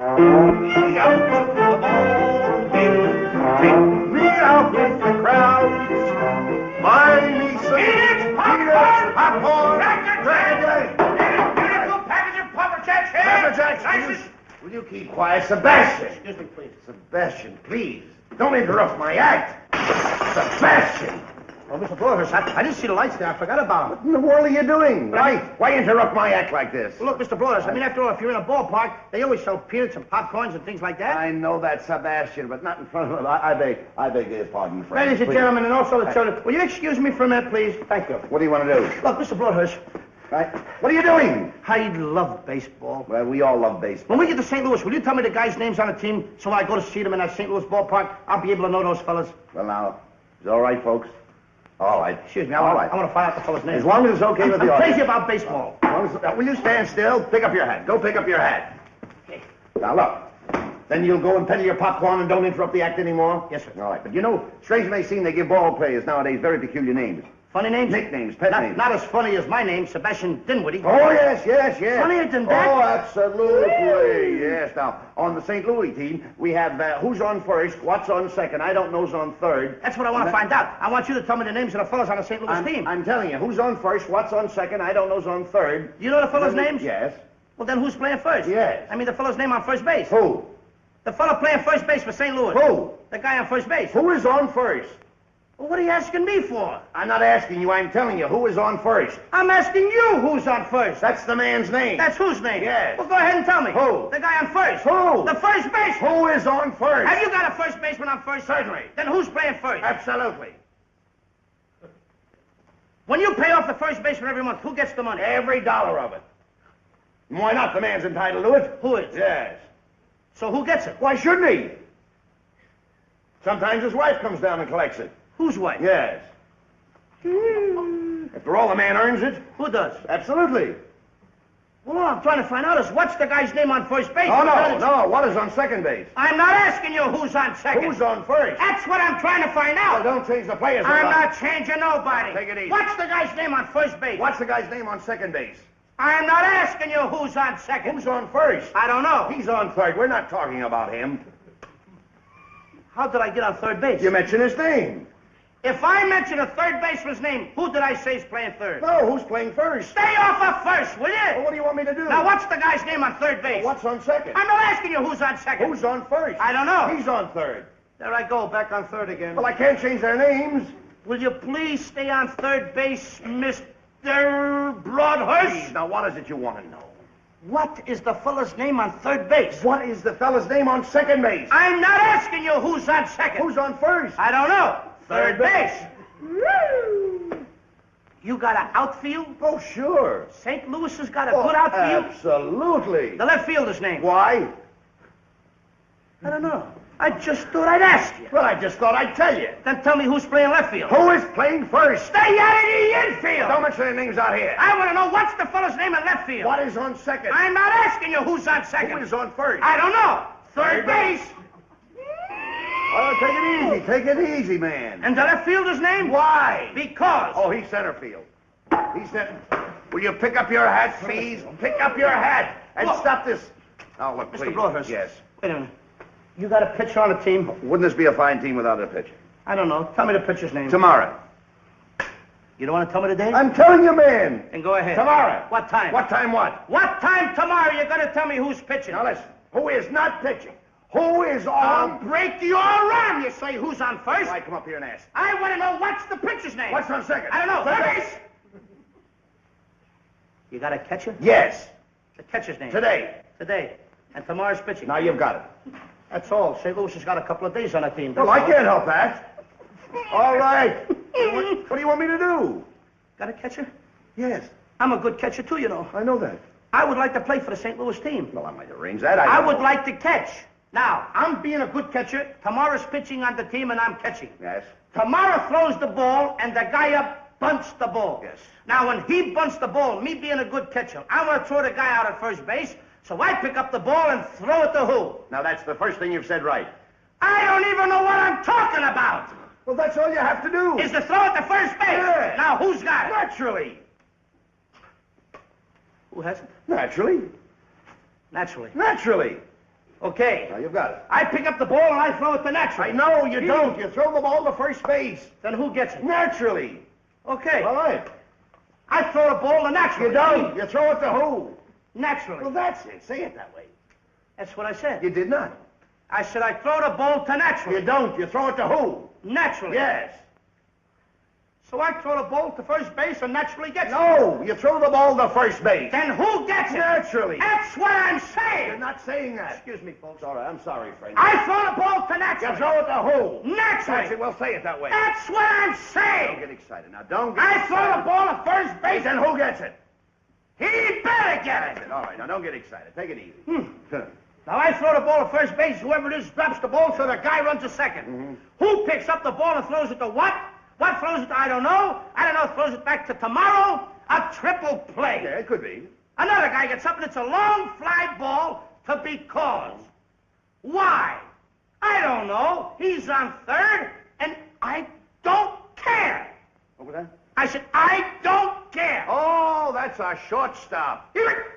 Me out with the ball game. Take me out with the crowds. Buy me some peanuts, popcorn, crackers, beautiful package of Pepper Jacks here. Pepper Jacks, will you keep quiet? Sebastian. Excuse me, please. Sebastian, please. Don't interrupt my act. Sebastian. Oh, Mr. Broadhurst, I didn't see the lights there. I forgot about them. What in the world are you doing? Why interrupt my act like this? Well, look, Mr. Broadhurst, I mean, after all, if you're in a ballpark, they always sell peanuts and popcorns and things like that. I know that, Sebastian, but not in front of him. I beg your pardon, friend. Ladies and gentlemen, and also the children, will you excuse me for a minute, please? Thank you. What do you want to do? Look, Mr. Broadhurst. Right. What are you doing? I love baseball. Well, we all love baseball. When we get to St. Louis, will you tell me the guys' names on the team so when I go to see them in that St. Louis ballpark, I'll be able to know those fellas? Well, now, is it all right, folks? All right. Excuse me, I want to find out the fellas' names. As long as it's okay with the I'm audience. crazy about baseball. Will you stand still? Pick up your hat. Go pick up your hat. Okay. Now, look. Then you'll go and peddle your popcorn and don't interrupt the act anymore? Yes, sir. All right. But you know, strange as it may seem, they give ball players nowadays very peculiar names. Funny names? Nicknames, pet names. Not as funny as my name, Sebastian Dinwiddie. Oh, yes. Funnier than that? Oh, absolutely. Yes. Now, on the St. Louis team, we have who's on first, what's on second, I don't know's on third. That's what I want to find out. I want you to tell me the names of the fellas on the St. Louis team. I'm telling you, who's on first, what's on second, I don't know's on third. You know the fellas' names? Yes. Well, then who's playing first? Yes. I mean the fellow's name on first base. Who? The fellow playing first base for St. Louis. Who? The guy on first base. Who is on first? Well, what are you asking me for? I'm not asking you, I'm telling you, who is on first? I'm asking you who's on first. That's the man's name. That's whose name? Yes. Well, go ahead and tell me. Who? The guy on first. Who? The first baseman. Who is on first? Have you got a first baseman on first? Certainly. Then who's playing first? Absolutely. When you pay off the first baseman every month, who gets the money? Every dollar of it. Why not? The man's entitled to it. Who is? Yes. So who gets it? Why shouldn't he? Sometimes his wife comes down and collects it. Whose wife? Yes. After all, the man earns it. Who does? Absolutely. Well, all I'm trying to find out is what's the guy's name on first base? Oh, no. What is on second base? I'm not asking you who's on second. Who's on first? That's what I'm trying to find out. Well, don't change the players. I'm not changing nobody. Take it easy. What's the guy's name on first base? What's the guy's name on second base? I'm not asking you who's on second. Who's on first? I don't know. He's on third. We're not talking about him. How did I get on third base? You mentioned his name. If I mention a third baseman's name, who did I say is playing third? No, who's playing first? Stay off of first, will you? Well, what do you want me to do? Now, what's the guy's name on third base? Well, what's on second? I'm not asking you who's on second. Who's on first? I don't know. He's on third. There I go, back on third again. Well, I can't change their names. Will you please stay on third base, Mr. Broadhurst? Please, now, what is it you want to know? What is the fella's name on third base? What is the fella's name on second base? I'm not asking you who's on second. Who's on first? I don't know. Third base. Woo! You got an outfield? Oh, sure. St. Louis has got a good outfield? Absolutely. The left fielder's name? Why? I don't know. I just thought I'd ask you. Well, I just thought I'd tell you. Then tell me who's playing left field. Who is playing first? Stay out of the infield. Don't mention their names out here. I want to know what's the fella's name in left field. What is on second? I'm not asking you who's on second. Who is on first? I don't know. Third base. Oh, take it easy. Take it easy, man. And the left fielder's name? Why? Because. Oh, he's center field. He's center. Will you pick up your hat, please? Pick up your hat and Look. stop this. Oh, look, please. Mr. Broadhurst. Yes. Wait a minute. You got a pitcher on the team? Wouldn't this be a fine team without a pitcher? I don't know. Tell me the pitcher's name. Tomorrow. You don't want to tell me the date? I'm telling you, man. Then go ahead. Tomorrow. What time? What time what? What time tomorrow you're going to tell me who's pitching? Now listen. Who is not pitching? Who is I'll on? break your arm. You say who's on first? Why come up here and ask? I want to know what's the pitcher's name. What's on second? I don't know. Third First. You got a catcher? Yes. The catcher's name. Today. Today. And tomorrow's pitching. Now you've got it. That's all. St. Louis has got a couple of days on the team. Well, I can't help that. All right. What do you want me to do? Got a catcher? Yes. I'm a good catcher, too, you know. I know that. I would like to play for the St. Louis team. Well, I might arrange that. I don't would know. like to catch. Now, I'm being a good catcher. Tomorrow's pitching on the team, and I'm catching. Yes. Tomorrow throws the ball, and the guy up bunts the ball. Yes. Now, when he bunts the ball, me being a good catcher, I want to throw the guy out at first base, so I pick up the ball and throw it to who? Now, that's the first thing you've said right. I don't even know what I'm talking about. Well, that's all you have to do. Is to throw it to first base. Yeah. Now, who's got it? Naturally. Who has it? Naturally. Naturally. Naturally. Okay. Now, you've got it. I pick up the ball and I throw it to naturally. I know you don't. You throw the ball to first base. Then who gets it? Naturally. Okay. All right. I throw the ball to naturally. You don't. You throw it to who? Naturally. Well, that's it. Say it that way. That's what I said. You did not. I said I throw the ball to naturally. You don't. You throw it to who? Naturally. Yes. So I throw the ball to first base and naturally gets it. No, you throw the ball to first base. Then who gets it? Naturally. That's what I'm saying. You're not saying that. Excuse me, folks. All right, I'm sorry, friend. I throw the ball to naturally. You throw it to who? Naturally. That's it. Well, say it that way. That's what I'm Don't saying. get excited now. Don't get I excited. throw the ball to first base Then who gets it? he better get That's it. it. All right, now don't get excited. Take it easy. Now I throw the ball to first base. Whoever it is drops the ball, so the guy runs to second. Who picks up the ball and throws it to what? What throws it to I don't know. I don't know. Throws it back to tomorrow. A triple play. Yeah, it could be. Another guy gets up and it's a long fly ball to because. Why? I don't know. He's on third, and I don't care. What was that? I said, I don't care. Oh, that's a shortstop. Here it